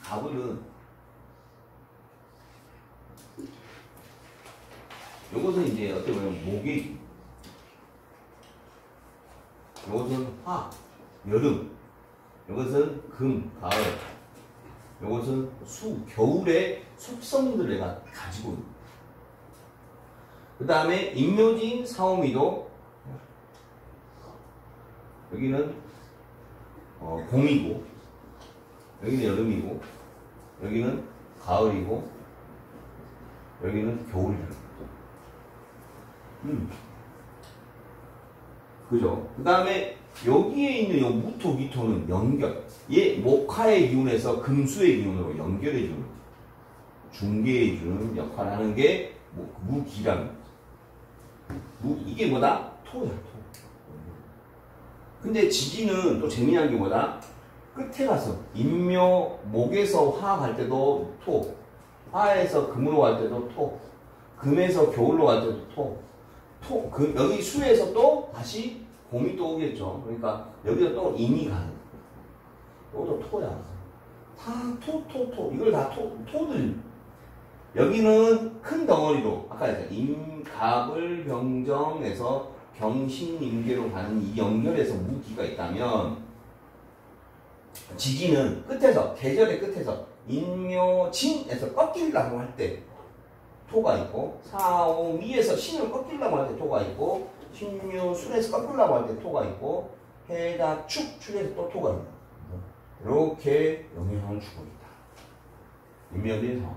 가을은 요것은 이제 어떻게 보면 목이, 요것은 화, 여름, 요것은 금, 가을, 요것은 수, 겨울의 속성들을 내가 가지고 있는. 그 다음에 임묘진 사오미도 여기는 봄이고, 여기는 여름이고, 여기는 가을이고, 여기는 겨울이라는 거죠. 그죠? 그 다음에 여기에 있는 요 무토, 기토는 연결. 얘 목화의 기운에서 금수의 기운으로 연결해주는, 중개해주는 역할을 하는 게 무기라는 거죠. 이게 뭐다? 토야, 토. 근데 지지는 또 재미난 게 뭐다? 끝에 가서 인묘, 목에서 화 갈 때도 토, 화에서 금으로 갈 때도 토, 금에서 겨울로 갈 때도 토, 여기 수에서 또 다시 봄이 또 오겠죠. 그러니까 여기서 또 인이 가는 거야. 이것도 토야. 다 토. 이걸 다 토들. 여기는 큰 덩어리로, 아까 했잖아. 임갑을 병정에서 경신임계로 가는 이 연결에서 무기가 있다면, 지지는 끝에서, 계절의 끝에서 인묘진에서 꺾이려고 할 때 토가 있고, 사오미에서 신을 꺾이려고 할 때 토가 있고, 신묘술에서 꺾이려고 할 때 토가 있고, 해다축에서 또 토가 있다. 이렇게 영향을 주고 있다. 인묘진 상황.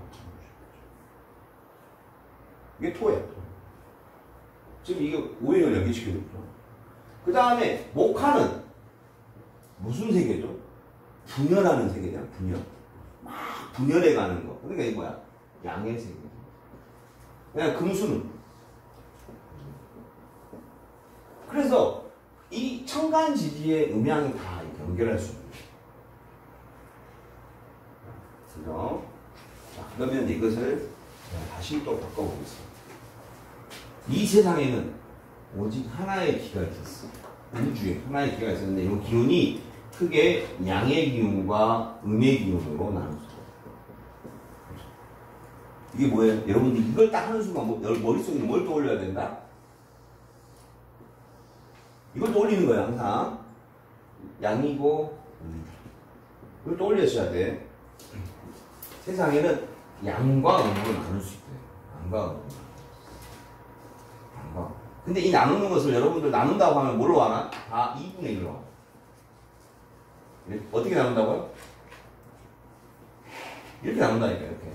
이게 토예요. 토. 지금 이게 오행을 연결시켜줬죠. 그 다음에 목화는 무슨 세계죠? 분열하는 세계잖아. 분열. 막 분열해 가는 거. 그러니까 이게 뭐야? 양의 세계. 그냥 금수는. 그래서 이 천간지지의 음양이 다 연결할 수 있는 거예요. 그죠? 자, 그러면 이것을 다시 또 바꿔보겠습니다. 이 세상에는 오직 하나의 기가 있었어. 우주에 하나의 기가 있었는데 이 기운이 크게 양의 기운과 음의 기운으로 나눴어. 이게 뭐예요? 여러분들 이걸 딱 하는 순간 머릿속에 뭘 떠올려야 된다? 이걸 떠올리는 거야 항상. 양이고 음이다. 이걸 떠올려셔야 돼. 세상에는 양과 음으로 나눌 수 있대요. 양과 음. 양과. 근데 이 나누는 것을 여러분들 나눈다고 하면 뭘로 하나? 다 2분의 1로 하나. 어떻게 나눈다고요? 이렇게 나눈다니까, 이렇게.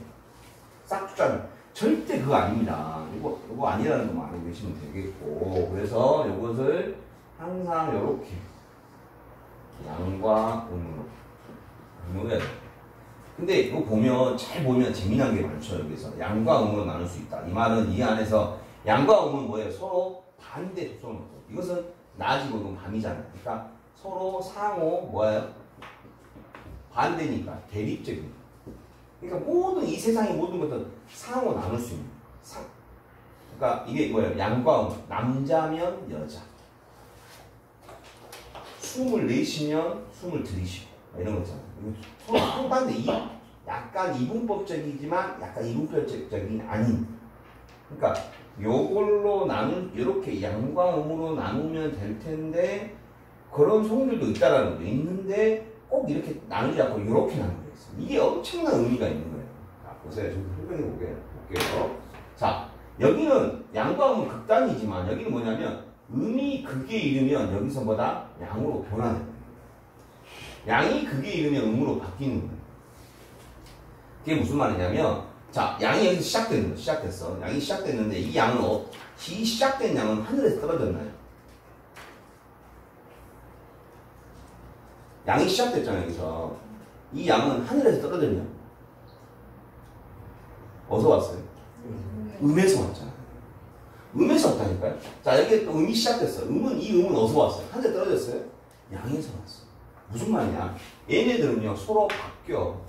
싹둑자는. 절대 그거 아닙니다. 이거 아니라는 것만 알고 계시면 되겠고. 그래서 이것을 항상 이렇게. 양과 음으로. 나눠야 돼. 근데 이거 보면, 잘 보면 재미난 게 많죠, 여기서. 양과 음으로 나눌 수 있다. 이 말은 이 안에서 양과 음은 뭐예요? 서로 반대 속성을 갖고. 이것은 낮이고 이건 밤이잖아요. 그러니까 서로 상호 뭐예요? 반대니까 대립적인. 그러니까 모든 이 세상의 모든 것들은 상호 나눌 수 있는. 그러니까 이게 뭐예요? 양과 음. 남자면 여자. 숨을 내쉬면 숨을 들이쉬고 이런 거 있잖아요. 서로 상반대. 약간 이분법적이지만 약간 이분법적이 아닌. 그러니까 요걸로 이렇게 양과 음으로 나누면 될 텐데 그런 성질도 있다라는 거죠. 있는데 꼭 이렇게 나누지 않고 이렇게 나누고 있어요. 이게 엄청난 의미가 있는 거예요. 자, 보세요. 좀 설명해 볼게요. 자, 여기는 양과 음은 극단이지만 여기는 뭐냐면 음이 극에 이르면 여기서 뭐다? 양으로 변하는 거예요. 양이 극에 이르면 음으로 바뀌는 거예요. 그게 무슨 말이냐면 자, 양이 여기서 시작됐어. 양이 시작됐는데 이 양은 이 시작된 양은 하늘에서 떨어졌나요? 양이 시작됐잖아요, 여기서. 이 양은 하늘에서 떨어졌냐? 어디서 왔어요? 음에서 왔잖아요. 음에서 왔다니까요? 자, 여기 또 음이 시작됐어. 이 음은 어디서 왔어요? 하늘에 떨어졌어요? 양에서 왔어. 무슨 말이냐? 얘네들은요, 서로 바뀌어.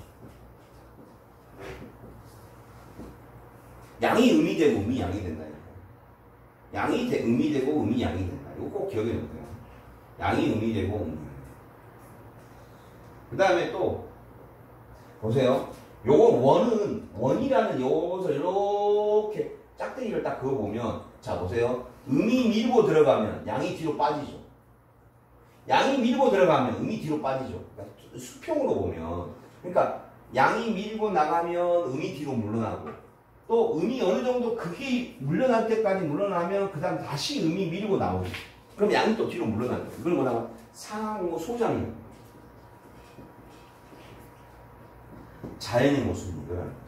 양이 음이 되고 음이 양이 된다니까. 양이 음이 되고 음이 양이 된다. 이거 꼭 기억해 놓으세요. 양이 음이 되고 음이 양이 된다. 그 다음에 또 보세요. 요건 원이라는 요것을 이렇게 짝대기를 딱 그어보면, 자, 보세요. 음이 밀고 들어가면 양이 뒤로 빠지죠. 양이 밀고 들어가면 음이 뒤로 빠지죠. 그러니까 수평으로 보면. 그러니까 양이 밀고 나가면 음이 뒤로 물러나고, 또 음이 어느 정도 그게 물러날 때까지 물러나면 그 다음 다시 음이 밀고 나오죠. 그럼 양이 또 뒤로 물러나는 거예요. 이걸 뭐라고? 상호 소장이에요. 자연의 모습인 거라는 거예요.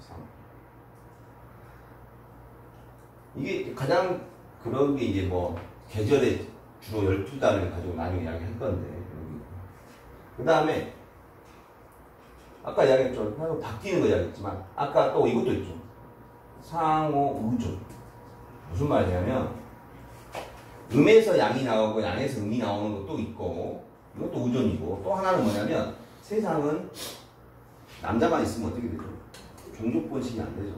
이게 가장 그런 게 이제 뭐 계절에 주로 12달을 가지고 나중에 이야기할 건데, 그 다음에 아까 이야기했죠. 바뀌는 거 이야기했지만 아까 또 이것도 있죠. 상호 의존. 무슨 말이냐면 음에서 양이 나오고 양에서 음이 나오는 것도 있고, 이것도 의존이고, 또 하나는 뭐냐면 세상은 남자만 있으면 어떻게 되죠? 종족 번식이 안 되죠.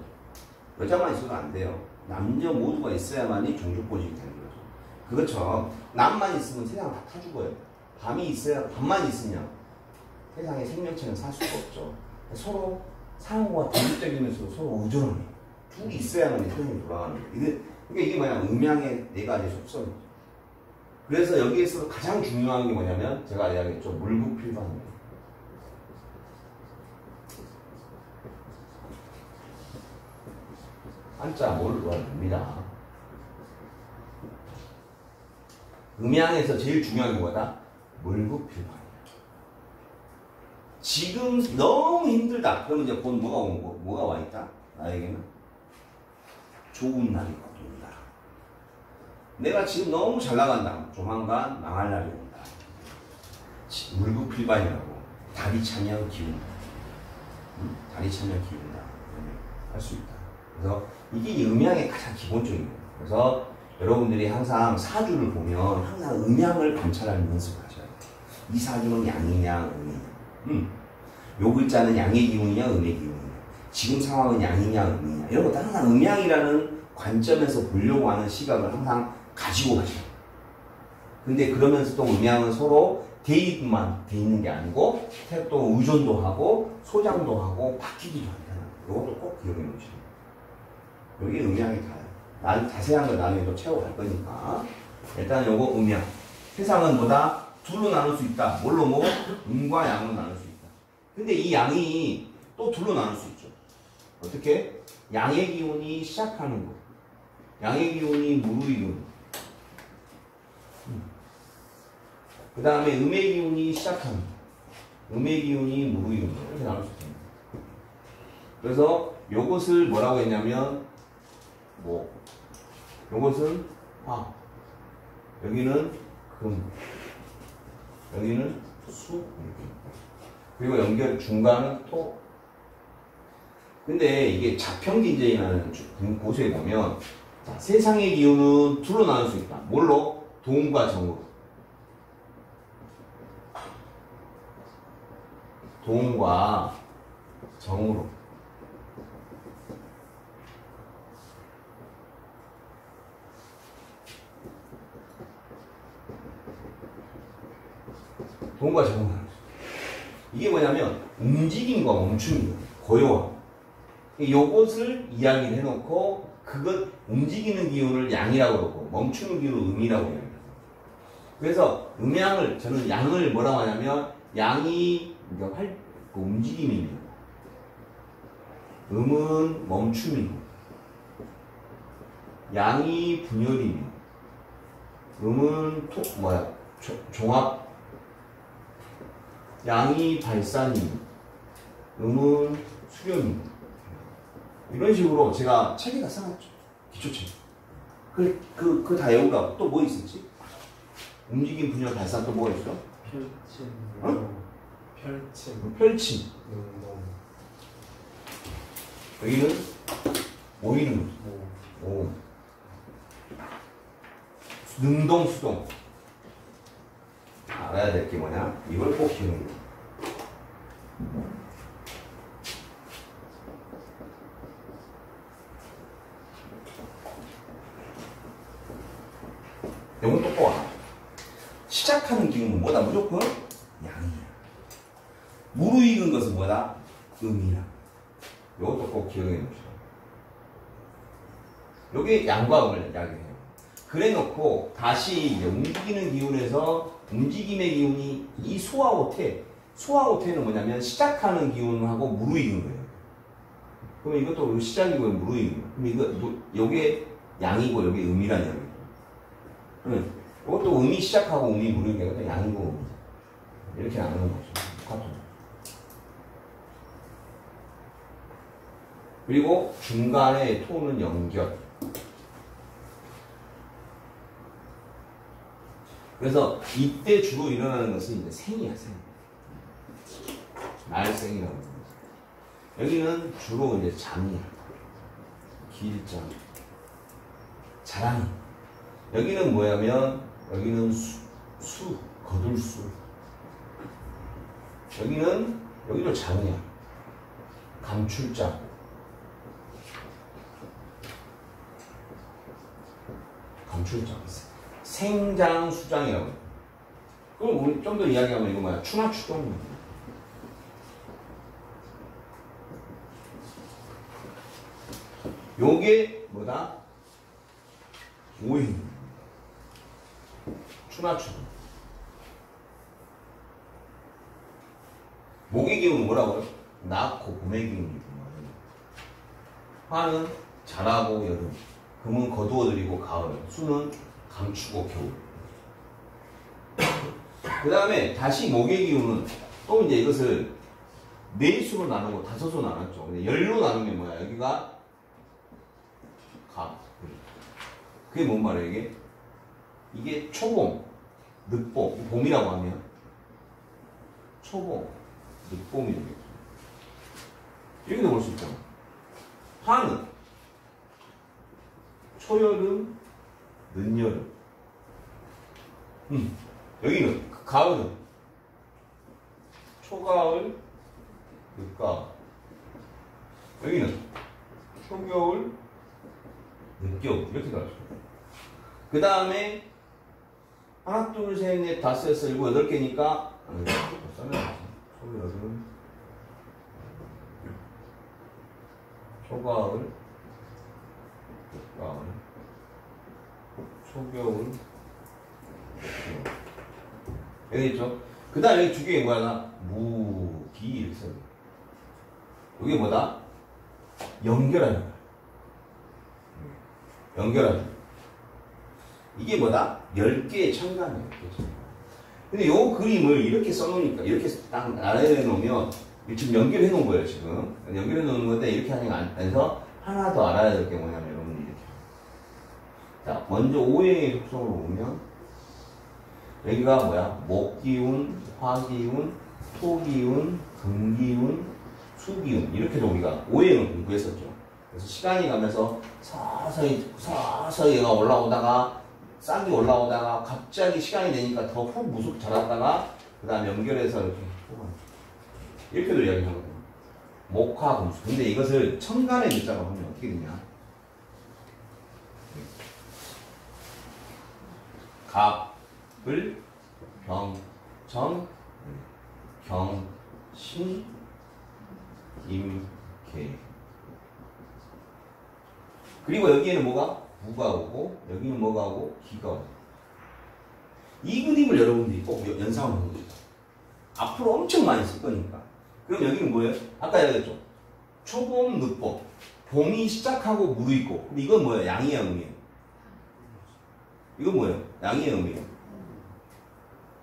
여자만 있어도 안 돼요. 남녀 모두가 있어야만이 종족 번식이 되는 거죠. 그것처럼 남만 있으면 세상 다 타 죽어요. 밤이 있어야, 밤만 있으면 세상에 생명체는 살 수가 없죠. 서로 상호가 독립적이면서 서로 의존하는, 둘이 있어야만 세상이 돌아가는 거예요. 그러니까 이게 뭐냐, 음양의 네 가지 속성이죠. 그래서 여기에서 가장 중요한 게 뭐냐면 제가 이야기했죠. 물구필반입니다. 한자 뭘로 합니다. 음양에서 제일 중요한 게 뭐다? 물구필반이야. 지금 너무 힘들다. 그러면 이제 곧 뭐가 와 있다? 나에게는 좋은 날이 온다. 내가 지금 너무 잘 나간다. 조만간 망할 날이 온다. 물구필반이라고. 달이 차면 기운다. 달이 차면 기운다. 할 수 있다. 그래서 이게 음양의 가장 기본적인 거예요. 그래서 여러분들이 항상 사주를 보면 항상 음양을 관찰하는 연습을 하셔야 돼요. 이 사주는 양이냐 음이냐, 요 글자는 양의 기운이냐 음의 기운이냐, 지금 상황은 양이냐 음이냐, 이런 것도 항상 음양이라는 관점에서 보려고 하는 시각을 항상 가지고 가셔야 돼요. 근데 그러면서 또 음양은 서로 대입만 돼 있는 게 아니고 또 의존도 하고 소장도 하고 바뀌기도 한다는 거. 이것도 꼭 기억해 놓으셔야 돼요. 여기 음양이 다요. 자세한 걸 나중에 또 채워갈 거니까. 일단 요거 음양. 세상은 뭐다? 둘로 나눌 수 있다. 뭘로 뭐? 음과 양으로 나눌 수 있다. 근데 이 양이 또 둘로 나눌 수 있죠. 어떻게? 양의 기운이 시작하는 거. 양의 기운이 무의 기운. 그 다음에 음의 기운이 시작하는 거. 음의 기운이 무의 기운. 이렇게 나눌 수 있습니다. 그래서 요것을 뭐라고 했냐면 요것은 화, 여기는 금, 여기는 수, 그리고 연결 중간은 토. 근데 이게 자평긴재라는 고수에 보면 자, 세상의 기운은 둘로 나눌 수 있다. 뭘로? 동과 정으로. 동과 정으로. 동과 정으로. 이게 뭐냐면 움직임과 멈춤이에요. 고요함. 요것을 이야기를 해놓고 그것 움직이는 기운을 양이라고 그러고 멈추는 기운을 음이라고 합니다. 그래서 음양을 저는 양을 뭐라고 하냐면 양이 그 움직임이며 음은 멈춤이고 양이 분열이며 음은 종합, 양이 발산이며 음은 수렴이며 이런 식으로 제가 책에다 써놨죠. 기초책. 그 다 외우라고. 또 뭐 있었지? 움직임, 분열, 발산 또 뭐가 있어? 펼침. 어? 펼침. 펼침. 능동. 여기는 모이는 오. 능동, 수동. 알아야 될 게 뭐냐? 이걸 꼭 기억해. 이건 또 와. 시작하는 기운은 뭐다? 무조건 양이야. 무르익은 것은 뭐다? 음이라. 요것도 꼭 기억해 놓으시오. 요게 양과 음을 이야기해요. 그래 놓고 다시 이제 움직이는 기운에서 움직임의 기운이 이 소하고 태. 소하고 태는 뭐냐면 시작하는 기운하고 무르익은 거예요. 그럼 이것도 시작이고 무르익은 거예요. 그럼 요게 양이고 요게 음이라는 얘기예요. 그러면 이것도 음이 시작하고 음이 무르익은 게 양이고 음이죠. 이렇게 나누는 거죠. 똑같은. 그리고 중간에 토는 연결. 그래서 이때 주로 일어나는 것은 이제 생이야, 생. 날생이라고 하는 거지. 여기는 주로 이제 잠이야. 길장. 자랑이. 여기는 뭐냐면, 여기는 거둘수. 여기도 장이야. 감출자. 감출자. 생장, 수장이라고 해요. 그럼 우리 좀 더 이야기하면 이거 뭐야? 추나 추동. 요게 뭐다? 오행. 추나 추동. 목의 기운은 뭐라고요? 낳고 봄의 기운이고 화는 자라고 여름, 금은 거두어들이고 가을, 수는 감추고 겨울. 그 다음에 다시 목의 기운은 또 이제 이것을 네 수로 나누고 다섯 수로 나눴죠. 근데 열로 나누면 뭐야? 여기가 가. 그게 뭔 말이에요, 이게? 이게 초봄, 늦봄, 봄이라고 하면 초봄, 늦봄이 되겠죠. 이렇게도 볼 수 있잖아. 화는 초여름, 늦여름. 여기는 가을은 초가을, 늦가을. 여기는 초겨울, 늦겨울. 이렇게 가르쳐요. 그 다음에 하나, 둘, 셋, 넷, 다섯, 여섯, 일곱, 여덟 개니까 초여름, 초가을, 늦가을, 초겨울, 여기 있죠? 그 다음에 여기 두 개가 뭐야? 무, 기 이렇게 써요. 이게 뭐다? 연결하는 거야. 연결하는 거야. 이게 뭐다? 10개의 천간이에요. 근데 요 그림을 이렇게 써놓으니까, 이렇게 딱 나열해 놓으면, 지금 연결해 놓은 거예요, 지금. 연결해 놓은 건데, 이렇게 하니까 안 돼서, 하나 더 알아야 될 게 뭐냐면, 여러분들 이렇게. 자, 먼저 오행의 속성으로 보면, 여기가 뭐야? 목기운, 화기운, 토기운, 금기운, 수기운. 이렇게도 우리가 오행을 공부했었죠. 그래서 시간이 가면서 서서히 얘가 올라오다가, 싹이 올라오다가, 갑자기 시간이 되니까 더 훅 무속 자랐다가, 그 다음 연결해서 이렇게도 이야기하거든요. 목화, 금수. 근데 이것을 천간의 글자로 하면 어떻게 되냐? 갑을 병, 신, 임, 개. 그리고 여기에는 뭐가? 무가 오고, 여기는 뭐가 오고, 기가 오고. 이 그림을 여러분들이 꼭 연상을 하는 거죠. 앞으로 엄청 많이 쓸 거니까. 그럼 여기는 뭐예요? 아까 얘기했죠. 초봄, 늦봄. 봄이 시작하고 무르익고. 근데 이건 뭐예요? 양이야, 음이에요? 이건 뭐예요? 양이야, 음이에요?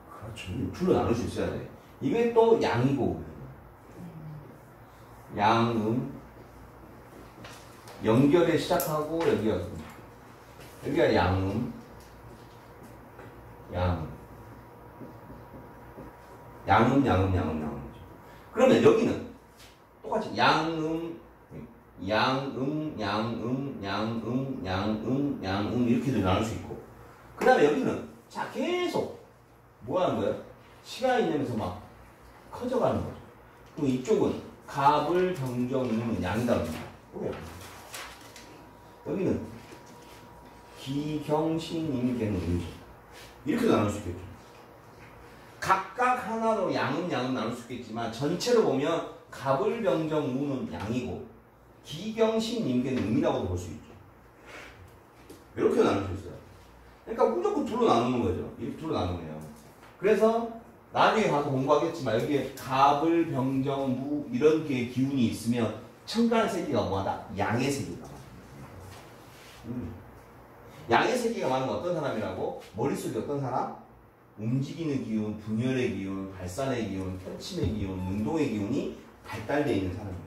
그렇죠. 둘로 나눌 수 있어야 돼. 이게 또 양이고, 양음. 연결에 시작하고, 여기가 양음. 양음. 그러면 여기는 똑같이 양음 이렇게도 나눌 수 있고. 그 다음에 여기는 자 계속 뭐 하는 거야? 시간이 되면서 막 커져가는 거죠. 그리고 이쪽은 갑을 병정은 양이다. 여기는 기경신임계는 음이죠. 이렇게 나눌 수 있겠죠. 각각 하나로 양은 나눌 수 있겠지만 전체로 보면 갑을병정 무는 양이고 기경신 임계는 음이라고도 볼 수 있죠. 이렇게 나눌 수 있어요. 그러니까 무조건 둘로 나누는 거죠. 이렇게 둘로 나누네요. 그래서 나중에 가서 공부하겠지만 여기에 갑을병정 무 이런 게 기운이 있으면 천간 세기가 뭐하다? 양의 세기가 양의 세기가 많은 건 어떤 사람이라고? 머릿속에 어떤 사람? 움직이는 기운, 분열의 기운, 발산의 기운, 펼침의 기운, 능동의 기운이 발달되어 있는 사람이죠.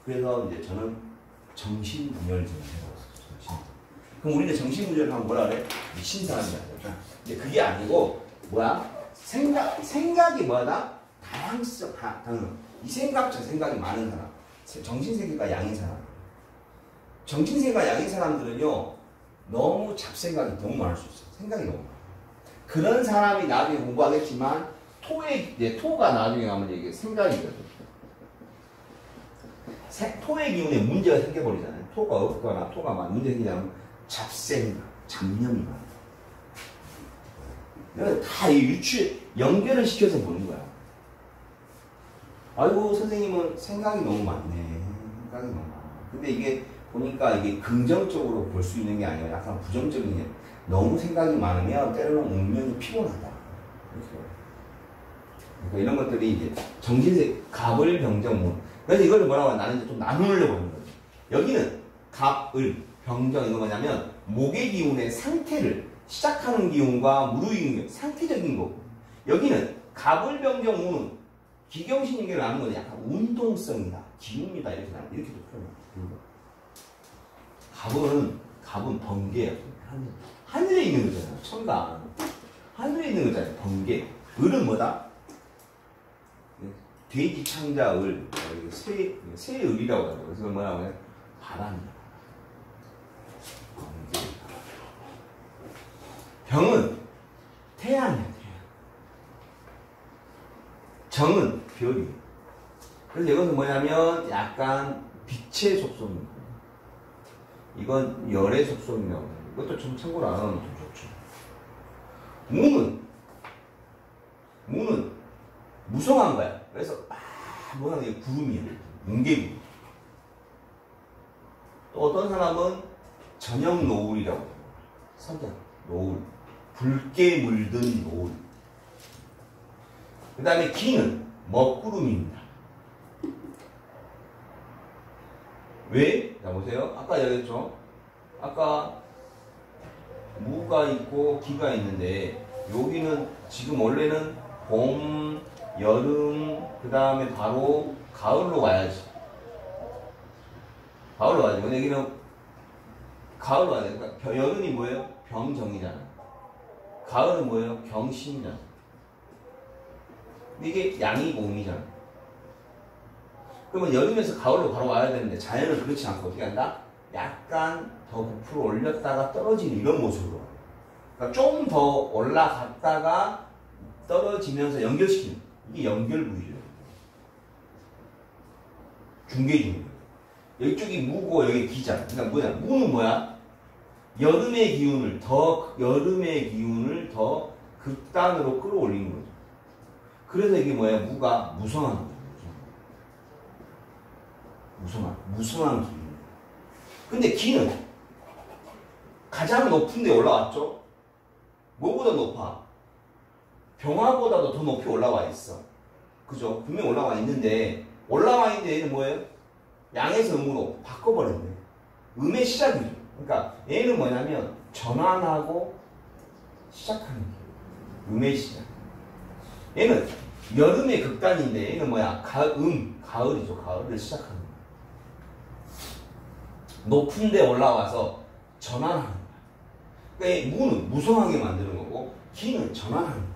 그래서 이제 저는 정신분열증을 해봤어요. 그럼 우리는 정신분열을 하면 뭐라 그래? 미친 사람이다. 근데 그게 아니고 뭐야? 생각이 뭐하다? 다양성, 이 생각, 저 생각이 많은 사람. 정신세계가 양인 사람. 정신세계가 양인 사람들은요, 너무 잡생각이 너무 많을 수 있어요. 생각이 너무 많아요. 그런 사람이 나중에 공부하겠지만, 토가 나중에 가면 이게 생각이거든. 토의 기운에 문제가 생겨버리잖아요. 토가 없거나 토가 막 문제 생기냐면 잡생각, 잡념이 많아요. 다 연결을 시켜서 보는 거야. 아이고, 선생님은 생각이 너무 많네. 생각이 너무 많아. 근데 이게 보니까 이게 긍정적으로 볼 수 있는 게 아니라 약간 부정적인, 너무 생각이 많으면 때로는 운명이 피곤하다. 그러니까 이런 것들이 이제 정신세, 갑을병정문. 그래서 이걸 뭐라고 나는 이제 좀 나누려고 하는 거죠. 여기는 갑을, 병정, 이거 뭐냐면 목의 기운의 상태를, 시작하는 기운과 무르익는 기운, 상태적인 거고. 여기는 갑을병정 무는 기경신인계를 나누는 건 약간 운동성이다, 기운이다, 이렇게도 표현해요. 갑은 번개예요. 하늘에 있는 거잖아요. 천간. 하늘에 있는 거잖아요. 번개. 을은 뭐다? 돼지 창자 을. 새을이라고 하죠. 그래서 뭐라고 해요? 바람이다. 번개. 병은 태양이야, 태양. 정은 별이에요. 그래서 이것은 뭐냐면 약간 빛의 속성입니다. 이건 열의 속성이라고 해요. 이것도 좀 참고로 알아놓으면 좀 좋죠. 무는 무성한 거야. 그래서 뭐라는 게 구름이야. 뭉게구름. 또 어떤 사람은 저녁 노을이라고 해요. 석양, 노을. 붉게 물든 노을. 그 다음에 기는 먹구름입니다. 왜? 자, 보세요. 아까 얘기했죠? 아까 무가 있고 기가 있는데, 여기는 지금 원래는 봄, 여름, 그 다음에 바로 가을로 와야지. 가을로 와야지. 근데 여기는 가을로 와야 돼. 그러니까 여름이 뭐예요? 병정이잖아. 가을은 뭐예요? 경신이잖아. 근데 이게 양이고 음이잖아. 그러면 여름에서 가을로 바로 와야 되는데 자연은 그렇지 않고 어떻게 한다? 약간 더 부풀어 올렸다가 떨어지는 이런 모습으로. 그러니까 좀 더 올라갔다가 떨어지면서 연결시키는. 이게 연결부위죠. 중계중계. 이쪽이 무고 여기 기잖아. 그러니까 뭐야? 무는 뭐야? 여름의 기운을 더 극단으로 끌어올리는 거죠. 그래서 이게 뭐야? 무가 무성한 거예요. 무성한 기운. 근데 기는 가장 높은 데 올라왔죠? 뭐보다 높아? 병화보다도 더 높이 올라와 있어. 그죠? 분명히 올라와 있는데, 얘는 뭐예요? 양에서 음으로 바꿔버렸네. 음의 시작이죠. 그러니까 얘는 뭐냐면 전환하고 시작하는 게 음의 시작. 얘는 여름의 극단인데 얘는 뭐야? 가을이죠. 가을을 시작하는 거야. 높은 데 올라와서 전환하는 거야. 그러니까 무는 무성하게 만드는 거고 기는 전환하는 거야.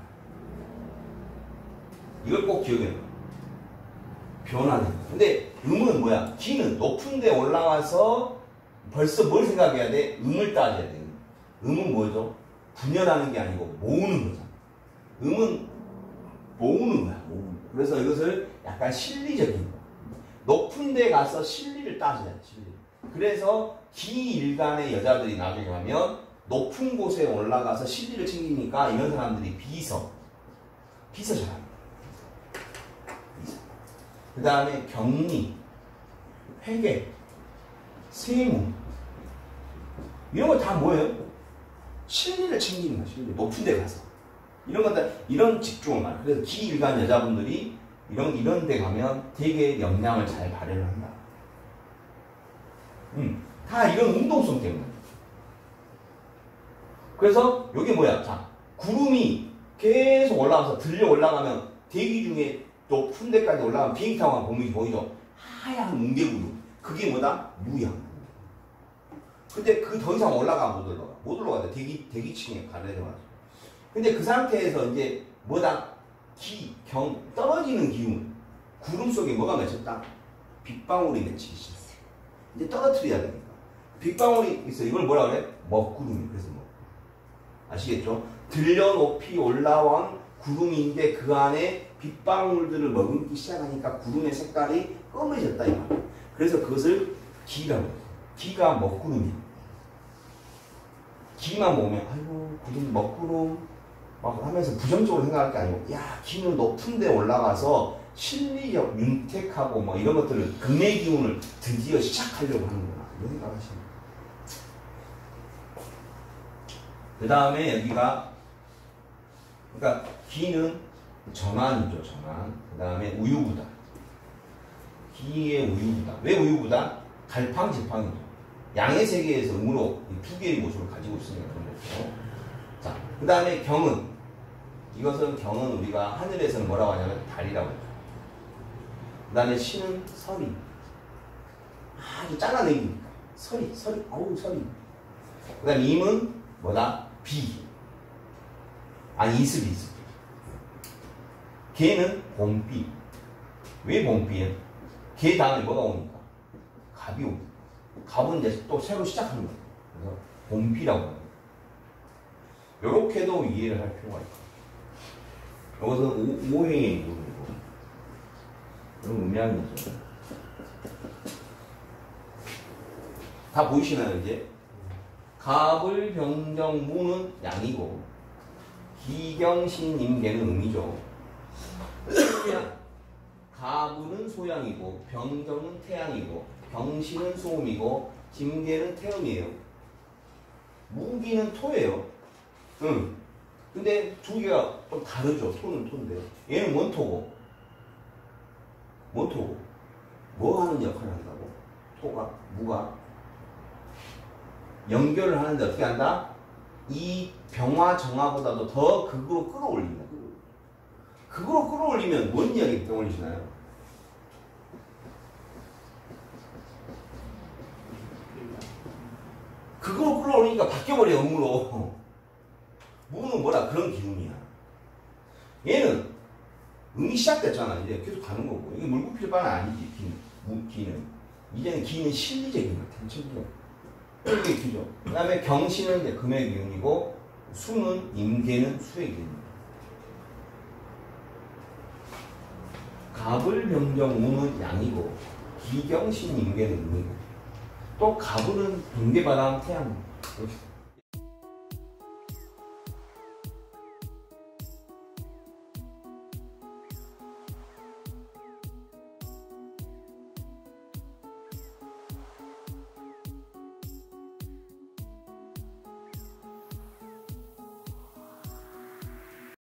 이걸 꼭 기억해 놔. 변화는. 근데 음은 뭐야? 기는 높은 데 올라와서 벌써 뭘 생각해야 돼? 음을 따져야 돼. 음은 뭐죠? 분열하는 게 아니고 모으는 거잖아. 음은 모으는 거야. 그래서 이것을 약간 실리적인 거. 높은 데 가서 실리를 따져야 돼. 실리. 그래서 기일간의 여자들이 나중에 가면 높은 곳에 올라가서 실리를 챙기니까 이런 사람들이 비서 잘합니다. 그 다음에 격리, 회계, 세무 이런 거 다 뭐예요? 실리를 챙기는 거야. 실리. 높은 데 가서 이런 것들 이런 직종을 말해. 그래서 기일간 여자분들이 이런 데 가면 되게 역량을 잘 발휘를 한다. 다 이런 운동성 때문에. 그래서 여기 뭐야? 자, 구름이 계속 올라가서 들려 올라가면 대기 중에 높은 데까지 올라가면 비행기 타고 가면 보면 보이죠? 하얀 뭉게구름. 그게 뭐다? 무양. 근데 그 더 이상 올라가 못 올라가. 못 올라가. 대기층에 가려져가지고. 근데 그 상태에서 이제 뭐다? 떨어지는 기운. 구름 속에 뭐가 맺혔다? 빗방울이 맺히기 시작해. 이제 떨어뜨려야 되니까. 빗방울이 있어. 이걸 뭐라 그래? 먹구름이. 그래서 뭐. 아시겠죠? 들려 높이 올라온 구름인데 그 안에 빗방울들을 머금기 시작하니까 구름의 색깔이 검해졌다. 이 말이야. 그래서 그것을 기라고 해요. 기가 먹구름이야. 기만 보면 아이고 구름 먹구름 막 하면서 부정적으로 생각할 게 아니고 야 기는 높은 데 올라가서 실리적 윤택하고 뭐 이런 것들을 금의 기운을 드디어 시작하려고 하는구나 이런 생각하시면 그 다음에 여기가 그러니까 기는 전환이죠. 전환. 그 다음에 우유부다. 기의 우유부다. 왜 우유부다? 갈팡질팡이죠. 양의 세계에서 음으로 두 개의 모습을 가지고 있으니까 그런 거죠. 자, 그 다음에 경은. 이것은 경은 우리가 하늘에서는 뭐라고 하냐면 달이라고 하죠. 그 다음에 신은 설이. 아주 잘라내기니까. 설이. 어우, 설이. 그 다음에 임은 뭐다? 비. 아니, 이슬이. 개는 봄비. 왜 봄비예요? 개 다음에 뭐가 오니까? 갑이 오니까. 갑은 이제 또 새로 시작하는 거예요. 그래서 봄비라고 합니다. 요렇게도 이해를 할 필요가 있고. 이것은 오행의 부분이고. 그런 의미하는 거죠. 다 보이시나요, 이제? 갑을 병정 무는 양이고, 기경신 임계는 음이죠. 가부는 소양이고, 병정은 태양이고, 경신은 소음이고, 김계는 태음이에요. 무기는 토예요. 근데 두 개가 좀 다르죠. 토는 토인데. 얘는 원토고. 원토고. 뭐 하는 역할을 한다고? 토가, 무가. 연결을 하는데 어떻게 한다? 이 병화 정화보다도 더 극으로 끌어올린다. 극으로 끌어올리면 뭔 이야기 떠올리시나요? 그거 끌어올리니까 바뀌어버려, 음으로. 무는 뭐라 그런 기운이야. 얘는 음이 시작됐잖아. 이제 계속 가는 거고. 이게 물구필바는 아니지, 기는. 이제는 기는 실리적인 것 같아. 이게 기죠. 그 다음에 경신은 이제 금의 기운이고, 수는 임계는 수의 기운이야. 갑을 병정 무는 양이고, 기경신 임계는 음이고, 또 가불은 분계바람 태양 이렇게